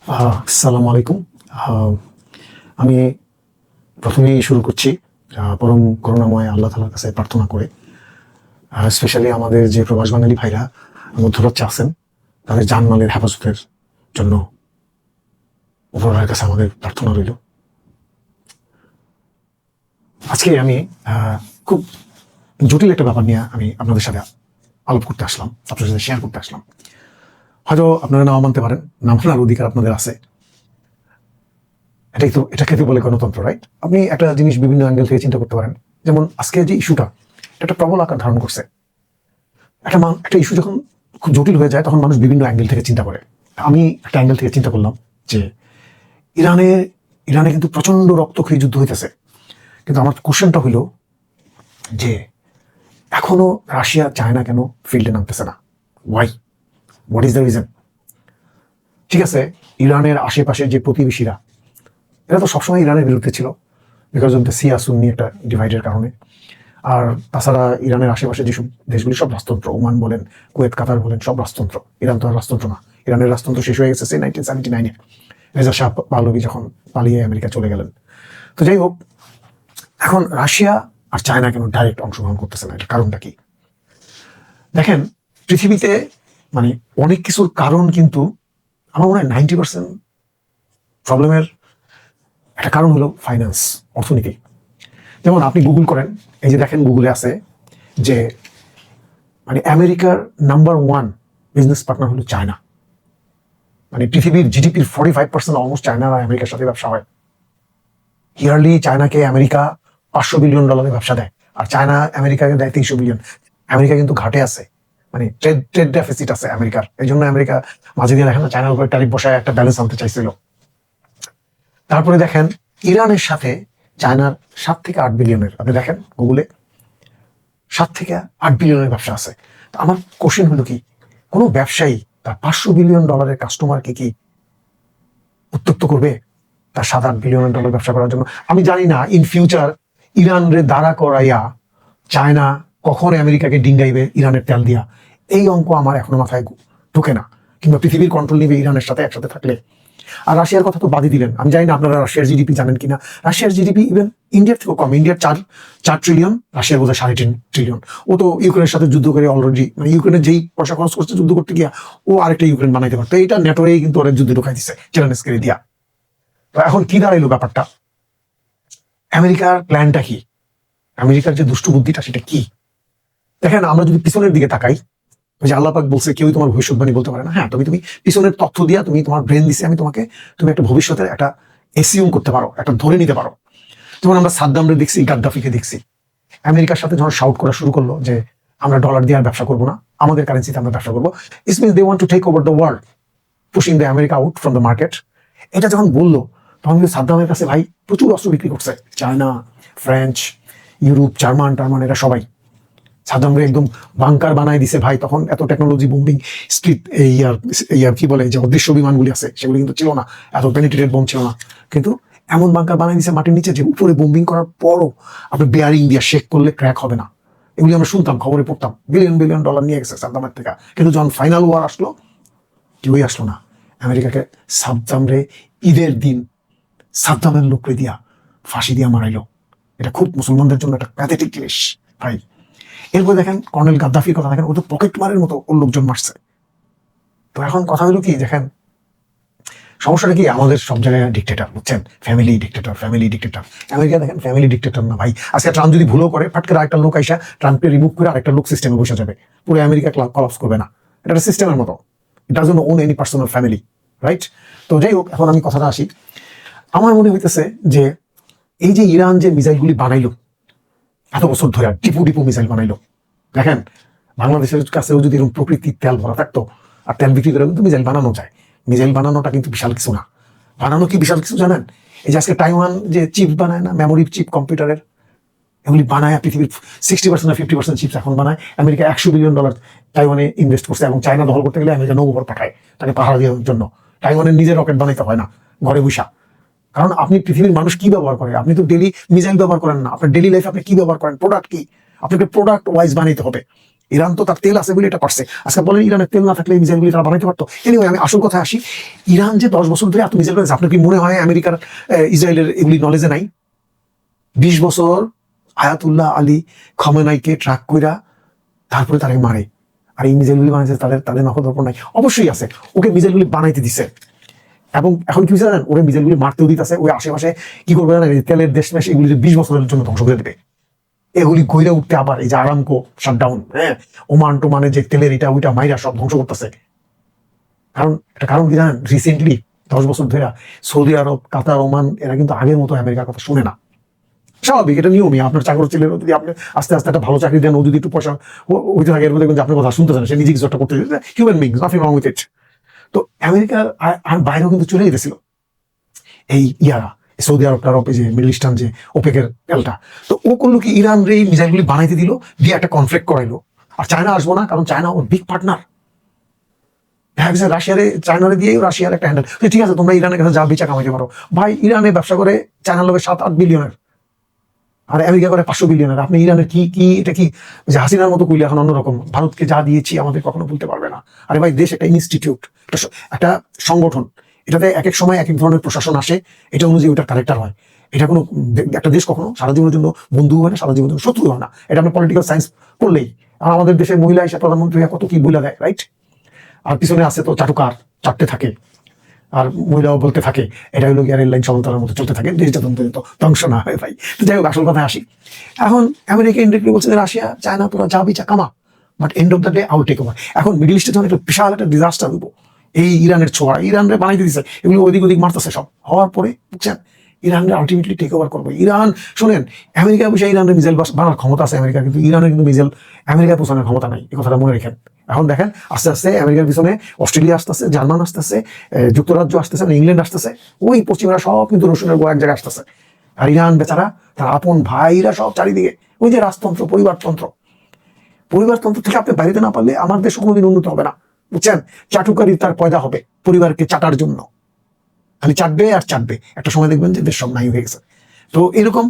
আসসালামু আলাইকুম। আমি প্রথমেই শুরু করছি পরম করুণাময় আল্লাহ তাআলার কাছে প্রার্থনা করে, স্পেশালি আমাদের যে প্রবাস বাঙালি ভাইরা মধ্যপ্রাচ্যে আছেন, তাদের জানমালের হেফাজতের জন্য উপরওয়ালার কাছে আমাদের প্রার্থনা রইল। আজকে আমি খুব জটিল একটা ব্যাপার নিয়ে আমি আপনাদের সাথে আলাপ করতে আসলাম, আপনাদের সাথে শেয়ার করতে আসলাম। হয়তো আপনারা নাও মানতে পারেন, না মানার অধিকার আপনাদের আছে। এটাকে বলে গণতন্ত্র, রাইট? আপনি একটা জিনিস বিভিন্ন অ্যাঙ্গেল থেকে চিন্তা করতে পারেন। যেমন আজকে যে ইস্যুটা, এটা একটা প্রবল আকার ধারণ করছে। একটা ইস্যু যখন খুব জটিল হয়ে যায়, তখন মানুষ বিভিন্ন অ্যাঙ্গেল থেকে চিন্তা করে। আমি একটা অ্যাঙ্গেল থেকে চিন্তা করলাম যে ইরানে কিন্তু প্রচন্ড রক্তক্ষয়ী যুদ্ধ হইতেছে, কিন্তু আমার কোশ্চেনটা হইল যে এখনো রাশিয়া চায়না কেন ফিল্ডে নামতেছে না? Why? What is the reason? ঠিক আছে, ইরানের আশেপাশে যে প্রতিবেশীরা, এরা তো সবসময় ইরানের বিরুদ্ধে ছিল, বিকজ অফ দ্য সিয়া সুন্নি একটা ডিভাইডের কারণে। আর তাছাড়া ইরানের আশেপাশে যেসব দেশগুলি সব রাজতন্ত্র, ওমান বলেন, কুয়েত, কাতার বলেন, সব রাজতন্ত্র। ইরান তো আর রাজতন্ত্র না। ইরানের রাজতন্ত্র শেষ হয়ে গেছে 1979-এ রেজা শাহ পাহলভি যখন পালিয়ে আমেরিকা চলে গেলেন। তো যাই হোক, এখন রাশিয়া আর চায়না কেন ডাইরেক্ট অংশগ্রহণ করতেছে না? এটা কারণটা কি? দেখেন, পৃথিবীতে মানে অনেক কিছুর কারণ, কিন্তু আমার মনে হয় 90% প্রবলেমের একটা কারণ হলো ফাইন্যান্স, অর্থনীতি। যেমন আপনি গুগল করেন, এই যে দেখেন গুগলে আছে যে মানে আমেরিকার নাম্বার 1 বিজনেস পার্টনার হলো চায়না। মানে পৃথিবীর জিডিপির 45% অলমোস্ট চায়না আর আমেরিকার সাথে ব্যবসা হয়। ইয়ারলি চায়নাকে আমেরিকা $500 বিলিয়ন ব্যবসা দেয়, আর চায়না আমেরিকাকে দেয় 300 বিলিয়ন। আমেরিকা কিন্তু ঘাটে আছে, মানে ট্রেড ডেফিসিট আছে আমেরিকার। এই জন্য আমেরিকা মাঝে দিয়ে দেখেন না, চায়নার উপরে ট্যারিফ বসায় একটা ব্যালেন্স আনতে চাইছিল। তারপরে দেখেন ইরানের সাথে চায়নার 7 থেকে 8 বিলিয়নের, আপনি দেখেন গুগলে 7 থেকে 8 বিলিয়নের ব্যবসা আছে। তো আমার কোশ্চেন হলো কি, কোনো ব্যবসায়ী তার $500 বিলিয়ন কাস্টমারকে কি উত্ত্যক্ত করবে তার $7-8 বিলিয়ন ব্যবসা করার জন্য? আমি জানি না ইন ফিউচার ইরান রে দাঁড়া করাইয়া চায়না কখন আমেরিকাকে ডিঙ্গাইবে ইরানের তেল দিয়া, এই অঙ্ক আমার এখনো মাথায় ঢোকে না। কিংবা পৃথিবীর কন্ট্রোল নিবে ইরানের সাথে একসাথে থাকলে। আর রাশিয়ার কথা তো বাদই দিলেন, আমি জানি না আপনারা রাশিয়ার জিডিপি জানেন কিনা। রাশিয়ার জিডিপি ইভেন ইন্ডিয়ার থেকেও কম। ইন্ডিয়ার 4 ট্রিলিয়ন, রাশিয়ার বোধহয় 3.5 ট্রিলিয়ন। ও তো ইউক্রেনের সাথে যুদ্ধ করে অলরেডি, মানে ইউক্রেনের যেই পয়সা খরচ করছে যুদ্ধ করতে গিয়া, ও আরেকটা ইউক্রেন বানাইতে পারতো। এটা নেটোরেই কিন্তু ওরা যুদ্ধে ঢুকাই দিচ্ছে জেলেনস্কিকে দিয়া। তো এখন কি দাঁড়াইলো ব্যাপারটা? আমেরিকার প্ল্যানটা কি? আমেরিকার যে দুষ্টু বুদ্ধিটা সেটা কি? দেখেন, আমরা যদি পিছনের দিকে তাকাই, যে আল্লাহ পাক বলছে কেউই তোমার ভবিষ্যৎবাণী বলতে পারে না। হ্যাঁ, তুমি পিছনের তথ্য দিয়া, তোমার ব্রেন দিছে আমি তোমাকে, তুমি একটা ভবিষ্যতের একটা এসিউম করতে পারো, একটা ধরে নিতে পারো। যেমন আমরা সাদ্দামরে দেখছি, গাদ্দাফিকে দেখছি, আমেরিকার সাথে যখন শাউট করা শুরু করলো যে আমরা ডলার দিয়ে আর ব্যবসা করবো না, আমাদের কারেন্সিতে আমরা ব্যবসা করবো, it's means they want to take over the world, pushing the America out from the market. এটা যখন বললো, তখন কিন্তু সাদ্দামের কাছে ভাই প্রচুর অস্ত্র বিক্রি করছে চায়না, ফ্রেঞ্চ, ইউরোপ, জার্মান টার্মান, এরা সবাই সাদ্দামরে একদম বাংকার বানাই দিছে ভাই। তখন এত টেকনোলজি, বোম্বিং, স্ট্রিট এই আর কি বলে যে অদৃশ্য বিমানগুলি আছে, সেগুলি কিন্তু ছিল না, এত পেনিট্রেটেড বোম ছিল না। কিন্তু এমন বাংকার বানাই দিছে মাটির নিচে যে উপরে বোম্বিং করার পরও আপনি বেয়ারিং দিয়ে শেক করলে ক্র্যাক হবে না। এগুলি আমরা শুনতাম, খবরে পড়তাম, বিলিয়ন বিলিয়ন ডলার নিয়ে গেছে সাদ্দামের থেকে। কিন্তু যখন ফাইনাল ওয়ার আসলো, কেউই আসলো না। আমেরিকাকে সাদ্দামরে ঈদের দিন সাদ্দামের লোকরে দিয়া ফাঁসি দিয়া মারাইলো। এটা খুব মুসলমানদের জন্য একটা প্যাথেটিক জিনিস ভাই। এরপর দেখেন কর্নেল গাদ্দাফির কথা, দেখেন ও তো পকেট মারের মতো ওর লোকজন মারছে। তো এখন কথা হলো কি, দেখেন সমস্যাটা কি, আমাদের সব জায়গায় ডিক্টেটর, বুঝছেন, ফ্যামিলি ডিক্টেটর। আমেরিকা দেখেন ফ্যামিলি ডিক্টেটর না ভাই। আজকে ট্রাম্প যদি ভুলও করে, ফাট করে আরেকটা লোক আইসা ট্রাম্পকে রিমুভ করে আরেকটা লোক সিস্টেমে বসে যাবে, পুরো আমেরিকা কলাপস করবে না। এটা একটা সিস্টেমের মতো, it doesn't own any personal family, right? তো যাই হোক, এখন আমি কথাটা আসি। আমার মনে হইতেছে যে এই যে ইরান যে মিসাইলগুলি বানাইলো এত বছর ধরে, টিপু মিসাইল বানাইলো, দেখেন বাংলাদেশের কাছেও যদি এরকম প্রকৃতির তেল ভরা থাকতো আর তেল বিক্রি করে কিন্তু মিসাইল বানানো যায়। মিসাইল বানানোটা কিন্তু বিশাল কিছু না। বানানো কি বিশাল কিছু জানেন? এই যে আজকে তাইওয়ান যে চিপ বানায় না, মেমোরি চিপ কম্পিউটারের, এগুলি বানায় পৃথিবীর 60% না 50% চিপস এখন বানায়। আমেরিকা $100 বিলিয়ন তাইওয়ানে ইনভেস্ট করছে, এবং চায়না দখল করতে গেলে আমেরিকা নৌবহর পাঠায় তাকে পাহারা দেওয়ার জন্য। তাইওয়ানের নিজের রকেট বানাইতে হয় না ঘরে বসা। কারণ আপনি পৃথিবীর মানুষ কি ব্যবহার করে, আপনি তো ডেলি মিসাইল ব্যবহার করেন না। আপনার ডেলি লাইফ আপনি কি ব্যবহার করেন, প্রোডাক্ট কি, আপনাকে প্রোডাক্ট ওয়াইজ বানাইতে হবে। ইরান তো তার তেল আছে বলে এটা পারছে। আজকে বলেন ইরানের তেল না থাকলে এই মিসাইলগুলি তারা বানাইতে পারতো। এনিওয়ে, আমি আসল কথায় আসি। ইরান যে 10 বছর ধরে এত মিসাইল বানাইছে, আপনার কি মনে হয় আমেরিকার ইসরায়েলের এগুলি নলেজে নাই? 20 বছর আয়াতুল্লাহ আলী খমেনাইকে ট্রাক কইরা তারপরে তারা মারে। আর এই মিসাইলগুলি বানাইছে, তাদের নকল দর্পণ নাই? অবশ্যই আছে। ওকে মিসাইলগুলি বানাইতে দিছে, এবং এখন কি জানেন, ওরে মিসাইলগুলি মারতেও দিতেছে। ওই আশেপাশে কি করবে জানেন, তেলের দেশ মেশ এগুলি 20 বছরের জন্য ধ্বংস করে দেবে। এগুলি ঘুরে উঠতে আবার এই যে আরামকো শাটডাউন, হ্যাঁ, ওমান টোমানে যে তেলের এটা ওইটা মাইরা সব ধ্বংস করতেছে। কারণ কি জানেন, রিসেন্টলি 10 বছর ধরে সৌদি আরব, কাতার, ওমান এরা কিন্তু আগের মতো আমেরিকার কথা শুনে না। স্বাভাবিক, এটা নিয়মই। আপনার চাকর ছেলের যদি আপনি আস্তে আস্তে একটা ভালো চাকরি দেন, ও যদি একটু পয়সা হইতে থাকে, এর মধ্যে কিন্তু আপনার কথা শুনতেছে না, সে নিজে কিছু একটা করতে human beings, nothing wrong with it. তো আমেরিকার আর বাইরেও কিন্তু চলে যেতেছিল এই ইয়ারা, সৌদি আরব টারব, এই যে মিডল ইস্টার্ন যে ওপেকের তেলটা। তো ও করলো কি, ইরান রে মিসাইলগুলি বানাইতে দিল, দিয়ে একটা কনফ্লিক্ট করাইলো। আর চায়না আসবো না, কারণ চায়না ওর বিগ পার্টনার। দেখা গেছে রাশিয়ারে চায়নারে দিয়ে রাশিয়ার একটা হ্যান্ডেল। ঠিক আছে, তোমরা ইরানের কাছে যা বেচা কামাইতে পারো। ভাই, ইরানে ব্যবসা করে চায়নার লোকের 7-8 বিলিয়নের, আর আমেরিকা করে 500 বিলিয়নের। আপনি ইরানের কি এটা কি যে হাসিনার মতো কইলে এখন অন্যরকম, ভারতকে যা দিয়েছি আমাদের কখনো ভুলতে পারবে না। আরে ভাই, দেশ একটা ইনস্টিটিউট, একটা সংগঠন। এটাতে এক এক সময় এক এক ধরনের প্রশাসন আসে, এটা অনুযায়ী ওটার ক্যারেক্টার হয়। এটা কোনো একটা দেশ কখনো সারা জীবনের জন্য বন্ধু হয় না, সারা জীবনের জন্য শত্রু হয় না। এটা আপনার পলিটিক্যাল সায়েন্স পড়লেই। আর আমাদের দেশের মহিলা হিসেবে প্রধানমন্ত্রী কত কি বলে দেয়, রাইট? আর পিছনে আছে তো চাটুকার, চারটে থাকে, আর মহিলাও বলতে থাকে এটা হলো রেল লাইন সমান্তরালের মতো চলতে থাকে, দেশ যাতে ধ্বংস না হয়। ভাই, তো যাই হোক, আসল কথায় আসি। এখন আমেরিকা ইন্ডিরেক্টলি বলছে যে রাশিয়া, চায়না, তোরা যা বিচা কামা, but end of the day out take over. এখন মিডল ইস্টে যখন একটা বিশাল একটা ডিজাস্টার হইব, এই ইরানের ছোঁয়া, ইরানরে বানাইতে দিচ্ছে, এগুলো ওদিক ওদিক মারতেছে সব, হওয়ার পরে বুঝছেন ইরানরে আলটিমেটলি টেক ওভার করবো। ইরান, শোনেন, আমেরিকা বসে ইরানের মিসাইল বানার ক্ষমতা আছে আমেরিকার, কিন্তু ইরানের কিন্তু মিসাইল আমেরিকায় পৌঁছানোর ক্ষমতা নাই। এই কথাটা মনে রেখেন। এখন দেখেন, আস্তে আস্তে আমেরিকার পিছনে অস্ট্রেলিয়া আসতেছে, জার্মান আসতেছে, যুক্তরাজ্য আসতেছে, ইংল্যান্ড আসতেছে, ওই পশ্চিমরা সব কিন্তু রসুনের গোয়া এক জায়গায় আসতেছে। আর ইরান বেচারা, তার আপন ভাইরা সব চারিদিকে। ওই যে রাজতন্ত্র, পরিবারতন্ত্র থেকে আপনি বাইরে না পারলে আমার দেশ কোনোদিন উন্নত হবে না, বুঝছেন? চাটুকারি তার পয়দা হবে পরিবারকে চাটার জন্য, খালি চাটবে আর চাটবে। একটা সময় দেখবেন যে দেশ সব নাই হয়ে গেছে। তো এরকম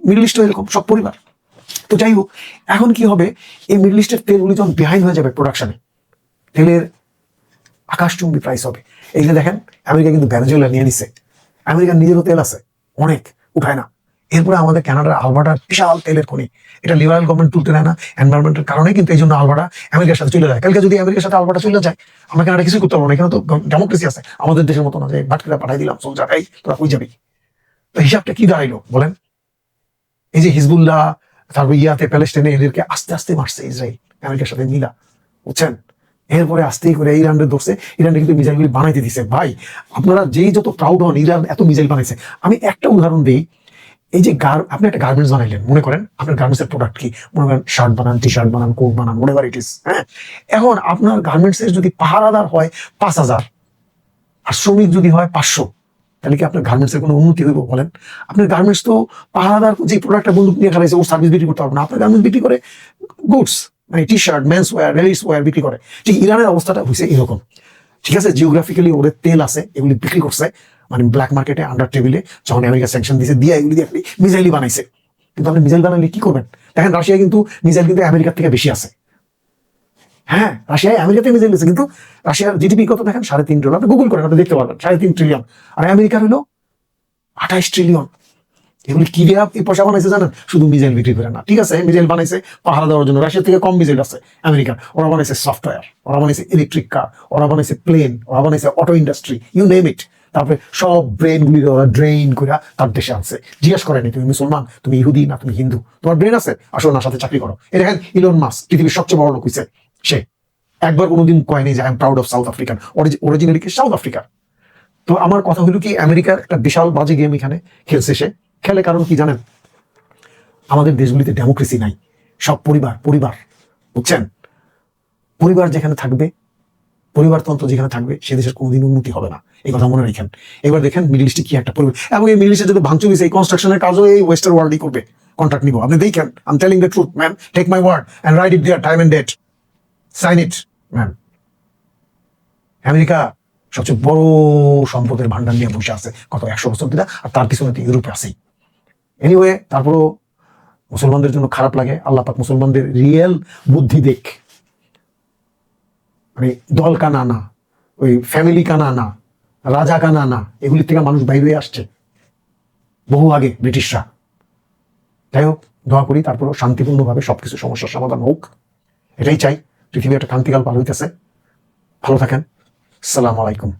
মিডল ইস্ট এরকম সব পরিবার। তো যাই হোক, এখন কি হবে, এই মিডল ইস্টের তেলগুলি যখন বিহাইন্ড হয়ে যাবে প্রোডাকশনে, তেলের আকাশচুম্বী প্রাইস হবে। এই যে দেখেন, আমেরিকা কিন্তু ভেনেজুয়েলা নিয়ে নিছে। আমেরিকার নিজেরও তেল আছে, অনেক উঠায় না। এরপরে আমাদের কানাডার আলবার্টার বিশাল তেলের খনি, এটা লিবারাল গভর্নমেন্ট তুলতে দেয় না, এনভায়রনমেন্টের কারণে কিন্তু এই জন্য আলবার্টা আমেরিকার সাথে চলে যায়। কালকে যদি আমেরিকার সাথে আলবার্টা চলে যায়, আমরা কানাডা কিছু করতে পারবো না। এখানে তো ডেমোক্রেসি আছে, আমাদের দেশের মতো না যে বাটকেরা পাঠাই দিলাম সোলজার, এই তোরা কই যাবি। তো হিসাবটা কি দাঁড়াইলো বলেন? এই যে হিজবুল্লাহ, তারপর ইয়াতে প্যালেস্টাইনে, এদেরকে আস্তে আস্তে মারছে ইসরায়েল আমেরিকার সাথে মিলা, বুঝছেন? এরপরে আস্তেই করে ইরানরে ধরছে, ইরানরে কিন্তু মিসাইলগুলি বানাইতে দিছে। ভাই, আপনারা যেই যত প্রাউড হন ইরান এত মিসাইল বানাইছে। আমি একটা উদাহরণ দিই, এই যে আপনি একটা গার্মেন্টস বানাইলেন, মনে করেন আপনার গার্মেন্টস এর প্রোডাক্ট কি, মনে করেন শার্ট বানান, টি শার্ট বানান, কোট বানান, হোয়াটএভার ইট ইজ, হ্যাঁ। এখন আপনার গার্মেন্টস এর যদি পাহারাদার হয় 5,000 আর শ্রমিক যদি হয় 500, তাহলে কি আপনার গার্মেন্টস এর কোনো উন্নতি হইব বলেন? আপনার গার্মেন্টস তো পাহারাদার যে প্রোডাক্টটা বন্দুক নিয়ে খেলাইছে, ওর সার্ভিস বিক্রি করতে পারবে না। আপনার গার্মেন্টস বিক্রি করে গুডস, মানে T shirt, men's wear, ladies wear বিক্রি করে। ঠিক ইরানের অবস্থাটা হয়েছে এরকম। ঠিক আছে, জিওগ্রাফিক্যালি ওদের তেল আছে, এগুলি বিক্রি করছে, মানে ব্ল্যাক মার্কেটে আন্ডার টেবিলে, যখন আমেরিকা স্যাংশন দিয়েছে, দিয়ে এগুলি দিয়ে আপনি মিসাইলই বানাইছে। কিন্তু আপনি মিসাইল বানাইলে কি করবেন? দেখেন, রাশিয়া কিন্তু মিসাইল কিন্তু আমেরিকার থেকে বেশি আছে। হ্যাঁ, রাশিয়ায় আমেরিকাতে মিসাইল দিয়েছে, কিন্তু রাশিয়ার জিডিপি কত দেখেন, 3.5 ট্রিলিয়ন। আপনি গুগল করেন, আপনি দেখতে পারবেন 3.5 ট্রিলিয়ন। আর আমেরিকার হলো 28 ট্রিলিয়ন। এগুলি কি দিয়ে এই পয়সা বানাইছে জানেন? শুধু মিসাইল বিক্রি করে না। ঠিক আছে, মিসাইল বানাইছে পাহারা দেওয়ার জন্য, রাশিয়া থেকে কম মিসাইল আছে আমেরিকার। ওরা বানাইছে সফটওয়্যার, ওরা বানাইছে ইলেকট্রিক কার, ওরা বানাইছে প্লেন, ওরা বানাইছে auto industry, you name it. তারপরে সব ব্রেন গুলি ওরা ড্রেইন করে তার দেশে আনছে। জিজ্ঞেস করেনি তুমি মুসলমান, তুমি ইহুদি না তুমি হিন্দু, তোমার ব্রেন আছে, আসো না সাথে চাকরি করো। এই দেখেন ইলন মাস্ক, পৃথিবীর সবচেয়ে বড় লোক হইছে, সে একবার কোনোদিন কয়নি যে I am proud of south African, originally কি সাউথ আফ্রিকার। তো আমার কথা হলো কি, আমেরিকার একটা বিশাল বাজে গেম এখানে খেলছে সে। খেলে কারণ কি জানেন? আমাদের দেশগুলিতে ডেমোক্রেসি নাই, সব পরিবার, বুঝছেন? পরিবার যেখানে থাকবে, পরিবারতন্ত্র যেখানে থাকবে, সে দেশের কোনোদিন উন্নতি হবে না। এই কথা মনে রাখেন। এবার দেখেন মিডল ইস্টে কি একটা পরিবার, এবং এই মিডল ইস্টে যদি ভাঙচুর হয়েছে, এই কনস্ট্রাকশনের কাজও এই ওয়েস্টার্ন ওয়ার্ল্ডই করবে, কন্ট্রাক্ট নিব। আপনি দেখেন, I am telling the truth man, take my word and write it there, time and date, sign it man. America সবচেয়ে বড় সম্পদের ভান্ডার নিয়ে বসে আছে গত 100 বছর ধরে, আর তার পিছনে তো ইউরোপে আছেই। এনিওয়ে, তারপরও মুসলমানদের জন্য খারাপ লাগে। আল্লাহ পাক মুসলমানদের রিয়েল বুদ্ধি দেখ, মানে দল কানা না, ওই ফ্যামিলি কানা না, রাজা কানা না, এগুলি থেকে মানুষ বাইরে হয়ে আসছে বহু আগে ব্রিটিশরা। যাই হোক, দোয়া করি তারপরও শান্তিপূর্ণভাবে সবকিছু সমস্যার সমাধান হোক, এটাই চাই। পৃথিবী একটা ক্রান্তিকাল পার হইতেছে। ভালো থাকেন। আসসালামু আলাইকুম।